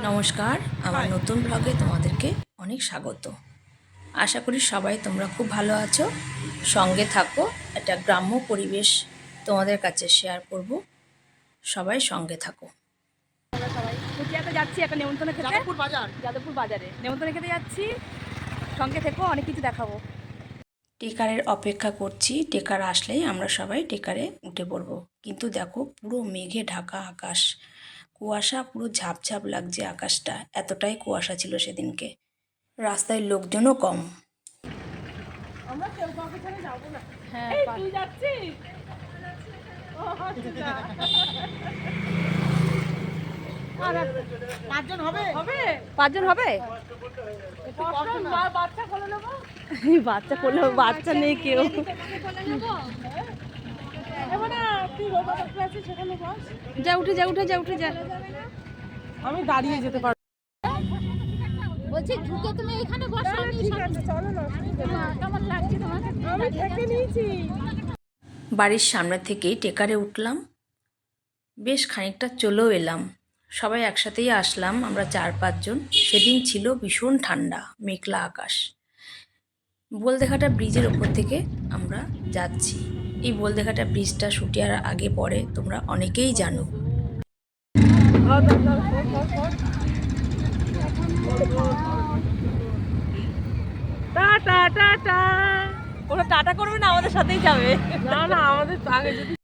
নমস্কার, আমার নতুন ব্লগে তোমাদেরকে অনেক স্বাগত। আশা করি সবাই তোমরা খুব ভালো আছো। সঙ্গে থাকো, একটা গ্রাম্য পরিবেশ তোমাদের কাছে শেয়ার করব। সবাই সঙ্গে থাকো। আমরা সবাই কুচিয়াতে যাচ্ছি একটা নেমন্তন্ন খেতে। যাদবপুর বাজারে নেমন্তন্ন খেতে যাচ্ছি। সঙ্গে থেকো, অনেক কিছু দেখাবো। টেকারের অপেক্ষা করছি। টেকার আসলেই আমরা সবাই টেকারে উঠে পড়ব। কিন্তু দেখো, পুরো মেঘে ঢাকা আকাশ, কুয়াশা, পুরো ঝাপঝাপ লাগছে আকাশটা। এতটাই কুয়াশা ছিল সেদিনকে। রাস্তায় লোকজনও কম। আমরা কেউ কাউকে ছেড়ে যাবো না। হ্যাঁ, তুই যাচ্ছিস? পাঁচজন হবে? পাঁচজন হবে? বাচ্চা কোলে নেবো। বাচ্চা কোলে, বাচ্চা নেই কেউ। যা উঠে যা উঠে যা উঠে যা। আমি দাঁড়িয়ে যেতে পারবো। বলছি ঢুকে তুমি এখানে বসো। ঠিক আছে, চলো না। কেমন লাগছে তোমাকে? আমি থেকে নিয়েছি। বাড়ির সামনে থেকেই টেকারে উঠলাম। বেশ খানিকটা চলেও এলাম। সবাই একসাথেই আসলাম, আমরা 4-5 জন। সেদিন ছিল ভীষণ ঠান্ডা, মেঘলা আকাশ। বোলদেঘাটা ব্রিজের ওপর থেকে আমরা যাচ্ছি। এই বোলদেঘাটা ব্রিজটা শুটিয়ার আগে পড়ে, তোমরা অনেকেই জানো। Tata tata. ওরা টাটা করবে না, আমাদের সাথেই যাবে। না না, আমাদের আগে যদি।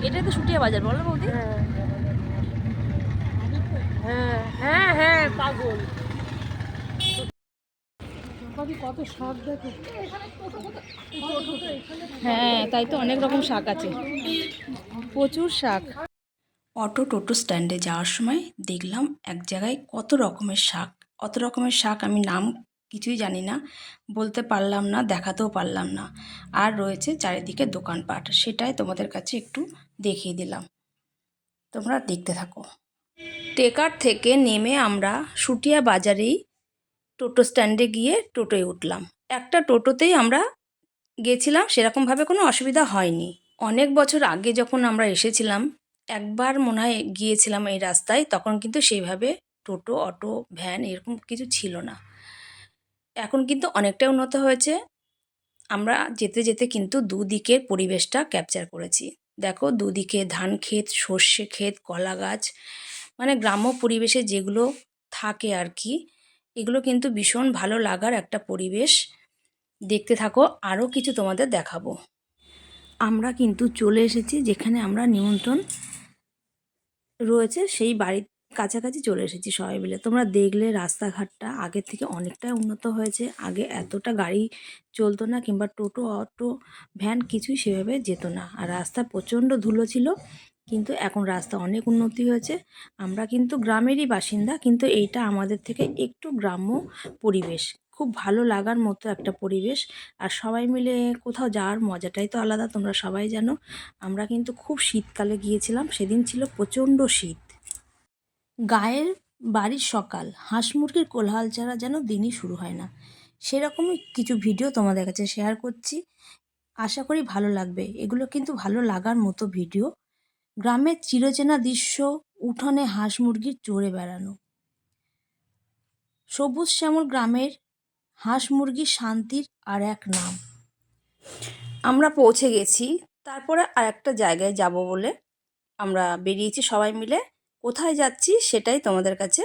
এটাই তো শুটিয়া বাজার, বলো বৌদি? হ্যাঁ হ্যাঁ হ্যাঁ, পাগল। কত শাক দেখো। হ্যাঁ, তাই তো, অনেক রকম শাক আছে, প্রচুর শাক। অটো টোটো স্ট্যান্ডে যাওয়ার সময় দেখলাম এক জায়গায় কত রকমের শাক। অত রকমের শাক আমি নাম কিছুই জানি না, বলতে পারলাম না, দেখাতেও পারলাম না। আর রয়েছে চারিদিকে দোকানপাট, সেটাই তোমাদের কাছে একটু দেখিয়ে দিলাম। তোমরা দেখতে থাকো। টেকার থেকে নেমে আমরা শুটিয়া বাজারেই টোটো স্ট্যান্ডে গিয়ে টোটোয় উঠলাম। একটা টোটোতেই আমরা গেছিলাম, সেরকমভাবে কোনো অসুবিধা হয়নি। অনেক বছর আগে যখন আমরা এসেছিলাম, একবার মনে হয় গিয়েছিলাম এই রাস্তায়, তখন কিন্তু সেইভাবে টোটো, অটো, ভ্যান এরকম কিছু ছিল না। এখন কিন্তু অনেকটাই উন্নত হয়েছে। আমরা যেতে যেতে কিন্তু দুদিকের পরিবেশটা ক্যাপচার করেছি। দেখো, দুদিকে ধান ক্ষেত, সর্ষে ক্ষেত, কলা গাছ, মানে গ্রাম্য পরিবেশে যেগুলো থাকে আর কি, এগুলো কিন্তু ভীষণ ভালো লাগার একটা পরিবেশ। দেখতে থাকো, আরও কিছু তোমাদের দেখাবো। আমরা কিন্তু চলে এসেছি যেখানে আমরা নিমন্ত্রণ রয়েছে, সেই বাড়ির কাছাকাছি চলে এসেছি সবাই মিলে। তোমরা দেখলে রাস্তাঘাটটা আগের থেকে অনেকটাই উন্নত হয়েছে। আগে এতটা গাড়ি চলতো না, কিংবা টোটো, অটো, ভ্যান কিছুই সেভাবে যেত না। আর রাস্তা প্রচণ্ড ধুলো ছিল, কিন্তু এখন রাস্তা অনেক উন্নতি হয়েছে। আমরা কিন্তু গ্রামেরই বাসিন্দা, কিন্তু এইটা আমাদের থেকে একটু গ্রাম্য পরিবেশ, খুব ভালো লাগার মতো একটা পরিবেশ। আর সবাই মিলে কোথাও যাওয়ার মজাটাই তো আলাদা, তোমরা সবাই জানো। আমরা কিন্তু খুব শীতকালে গিয়েছিলাম, সেদিন ছিল প্রচণ্ড শীত। গায়ের বাড়ির সকাল, হাঁস মুরগির কোলাহল ছাড়া যেন দিনই শুরু হয় না। সেরকমই কিছু ভিডিও তোমাদের কাছে শেয়ার করছি, আশা করি ভালো লাগবে। এগুলো কিন্তু ভালো লাগার মতো ভিডিও। গ্রামের চিরচেনা দৃশ্য, উঠোনে হাঁস মুরগির চড়ে বেড়ানো, সবুজ শ্যামল গ্রামের হাঁস মুরগির শান্তির আর এক নাম। আমরা পৌঁছে গেছি, তারপরে আর একটা জায়গায় যাব বলে আমরা বেরিয়েছি সবাই মিলে। কোথায় যাচ্ছি সেটাই তোমাদের কাছে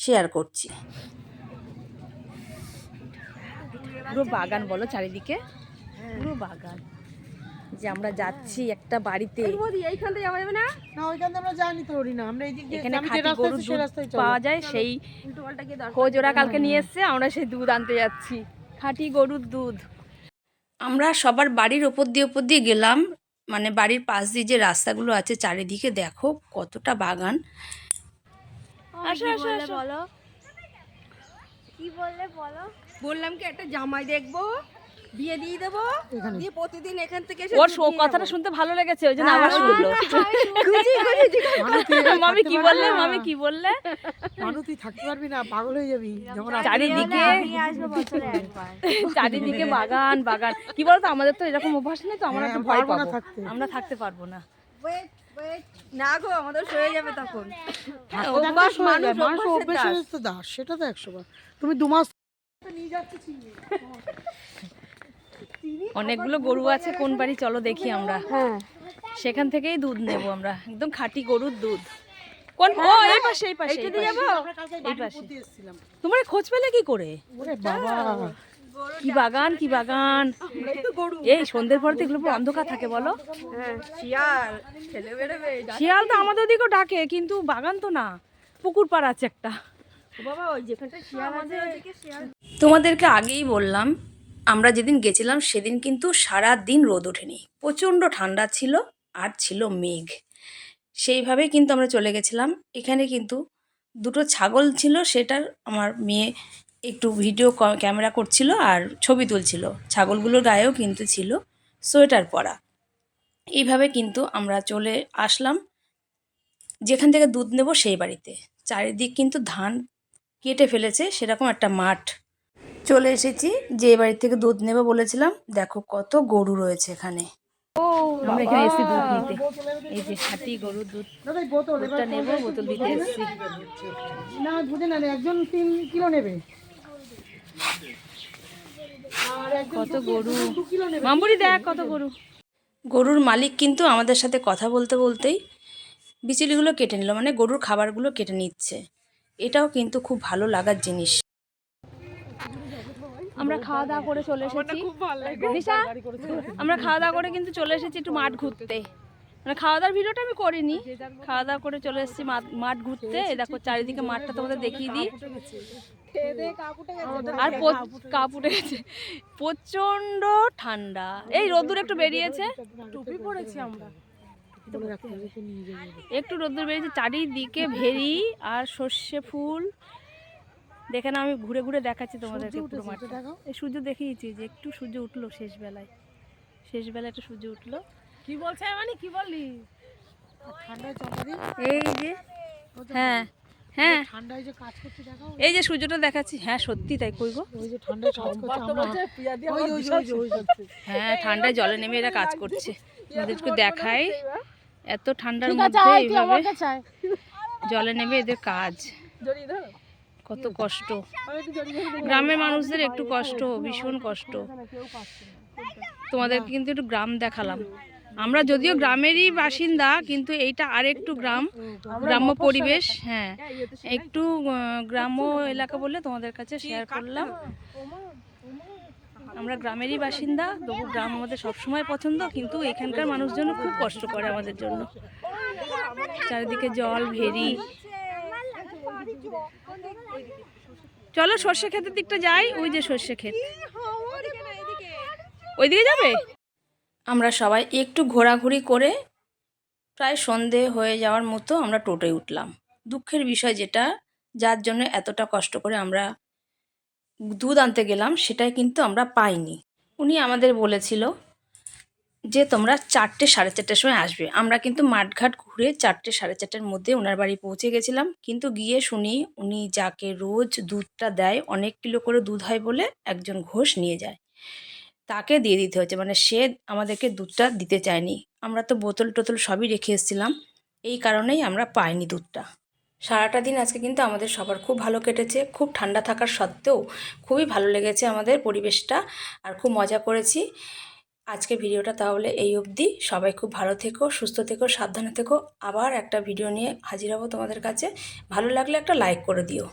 শেয়ার করছি। পুরো বাগান, বলো চারিদিকে পুরো বাগান। যে আমরা যাচ্ছি একটা বাড়িতে, এইখান থেকে যাওয়া যাবে না? না, ওইখান থেকে আমরা জানি তো না, আমরা এই দিক দিয়ে এখানে খাঁটি গরুর দুধ পাওয়া যায়, সেই খোঁজ ওরা কালকে নিয়ে এসছে, আমরা সেই দুধ আনতে যাচ্ছি, খাঁটি গরুর দুধ। আমরা সবার বাড়ির ওপর দিয়ে গেলাম, মানে বাড়ির পাশ দিয়ে যে রাস্তাগুলো আছে চারিদিকে দেখো কতটা বাগান। আসো আসো আসো, বলো কি বললে বলো। বললাম কি একটা জামাই দেখবো, বিয়ে দিয়ে দেবো, দিয়ে প্রতিদিন এখান থেকে ওর কথাটা শুনতে ভালো লেগেছে, ওই জন্য আবার শুনলো। মামি কি বললে, মামি কি বললে? মানু, তুই থাকতে পারবি না, পাগল হয়ে যাবি। যখন চারিদিকে চারিদিকে বাগান বাগান। কি বলতো, আমাদের তো এরকম অভ্যাস নেই, তো আমরা একটু ভয় পাবো, আমরা থাকতে পারবো না। না গো, আমাদের সয়ে যাবে তখন। অভ্যাস হয়ে যায়, মানুষ অভ্যেস হয়ে যেতে দাস, সেটা তো 100 বার। তুমি 2 মাস অনেকগুলো গরু আছে কোন বাড়ি, চলো দেখি আমরা। সেখান থেকেই দুধ নেব আমরা, একদম খাঁটি গরুর দুধ। কোন ও এই পাশে, এই পাশে যাবো, এই পাশে। তোমার খোঁজ পেলে কি করে? ওরে বাবা, কি বাগান, কি বাগান! এই সন্ধ্যের পর তো এগুলো পুরো অন্ধকার থাকে বলো। শিয়াল তো আমাদের দিকেও ডাকে, কিন্তু বাগান তো না, পুকুর পাড় আছে একটা। তোমাদেরকে আগেই বললাম, আমরা যেদিন গেছিলাম সেদিন কিন্তু সারা দিন রোদ ওঠেনি, প্রচণ্ড ঠান্ডা ছিল আর ছিল মেঘ। সেইভাবেই কিন্তু আমরা চলে গেছিলাম। এখানে কিন্তু দুটো ছাগল ছিল, সেটার আমার মেয়ে একটু ভিডিও ক্যামেরা করছিল আর ছবি তুলছিল। ছাগলগুলোর গায়েও কিন্তু ছিল সোয়েটার পরা। এইভাবে কিন্তু আমরা চলে আসলাম যেখান থেকে দুধ নেব সেই বাড়িতে। চারিদিক কিন্তু ধান কেটে ফেলেছে, সেরকম একটা মাঠ। চলে এসেছি যে বাড়ি থেকে দুধ নেব বলেছিলাম। দেখো কত গরু রয়েছে এখানে। আমরা এখানে এসেছি দুধ নিতে। এই যে খাঁটি গরুর দুধ, দাদা এই বোতল দুধটা নেবো, বোতল দিতে এসেছি। না দুধে না, একজন 3 কিলো নেবে। কত গরু, মামুরি দেখ কত গরু। গরুর মালিক কিন্তু আমাদের সাথে কথা বলতে বলতেই বিচুলিগুলো কেটে নিল, মানে গরুর খাবারগুলো কেটে নিচ্ছে। এটাও কিন্তু খুব ভালো লাগার জিনিস। আমরা খাওয়া দাওয়া করে চলে এসেছি। দিশা, আমরা খাওয়া দাওয়া করে কিন্তু চলে এসেছি একটু মাঠ ঘুরতে। মানে খাওয়া দাওয়ার ভিডিওটা আমি করিনি, খাওয়া দাওয়া করে চলে এসেছি মাঠ ঘুরতে। এই দেখো চারিদিকে মাঠটা তোমাদের দেখিয়ে দিই। আর কাপ উঠে গেছে, প্রচন্ড ঠান্ডা। এই রোদ্দুর একটু বেরিয়েছে, টুপি পরেছি আমরা, একটু রোদ্দুর বেরিয়েছে। চারিদিকে ভেরি আর সর্ষে ফুল। দেখে না, আমি ঘুরে ঘুরে দেখাচ্ছি তোমাদেরকে পুরো মাঠটা। এই সূর্য দেখিয়েছি যে একটু সূর্য উঠলো শেষবেলায় একটু সূর্য উঠলো। কি বলছে মানে, কি বললি? ঠান্ডায় চাপাদি, এই যে হ্যাঁ হ্যাঁ, ঠান্ডায় যে কাজ করতে দেখাও। এই যে সূর্যটা দেখাচ্ছি, হ্যাঁ সত্যি তাই। কই গো, ওই যে ঠান্ডায় কাজ করছে আমরা, ওই হ্যাঁ ঠান্ডায় জলে নেমে এরা কাজ করছে। আমাদেরকে দেখাই, এত ঠান্ডার মধ্যে এইভাবে জলে নেমে এদের কাজ, কত কষ্ট। গ্রামের মানুষদের একটু কষ্ট, ভীষণ কষ্ট। তোমাদেরকে কিন্তু একটু গ্রাম দেখালাম। আমরা যদিও গ্রামেরই বাসিন্দা, কিন্তু এইটা আরেকটু গ্রাম্য পরিবেশ। হ্যাঁ, একটু গ্রাম্য এলাকা বলে তোমাদের কাছে শেয়ার করলাম। আমরা গ্রামেরই বাসিন্দা, তবু গ্রাম আমাদের সবসময় পছন্দ, কিন্তু এখানকার মানুষজন খুব কষ্ট করে আমাদের জন্য। চারিদিকে জল ভেরি। চলো সর্ষে ক্ষেতের দিকটা যাই, ওই যে সর্ষে ক্ষেত, ওইদিকে যাবে। আমরা সবাই একটু ঘোরাঘুরি করে প্রায় সন্ধে হয়ে যাওয়ার মতো আমরা টোটোয় উঠলাম। দুঃখের বিষয় যেটা, যার জন্য এতটা কষ্ট করে আমরা দুধ আনতে গেলাম, সেটাই কিন্তু আমরা পাইনি। উনি আমাদের বলেছিল যে তোমরা 4টে সাড়ে 4টের সময় আসবে। আমরা কিন্তু মাঠঘাট ঘুরে 4টে সাড়ে 4টের মধ্যে ওনার বাড়ি পৌঁছে গেছিলাম। কিন্তু গিয়ে শুনি উনি যাকে রোজ দুধটা দেয়, অনেক কিলো করে দুধ হয় বলে একজন ঘোষ নিয়ে যায়, তাকে দিয়ে দিতে হয়েছে। মানে সে আমাদেরকে দুধটা দিতে চায়নি। আমরা তো বোতল টোতল সবই রেখে এসেছিলাম, এই কারণেই আমরা পাইনি দুধটা। সারাটা দিন আজকে কিন্তু আমাদের সবার খুব ভালো কেটেছে। খুব ঠান্ডা থাকার সত্ত্বেও খুবই ভালো লেগেছে আমাদের পরিবেশটা, আর খুব মজা করেছি। আজকে ভিডিওটা তাহলে এই অবধি। সবাই খুব ভালো থেকো, সুস্থ থেকো, সাবধানে থেকো। আবার একটা ভিডিও নিয়ে হাজির হব তোমাদের কাছে। ভালো লাগলে একটা লাইক করে দিও।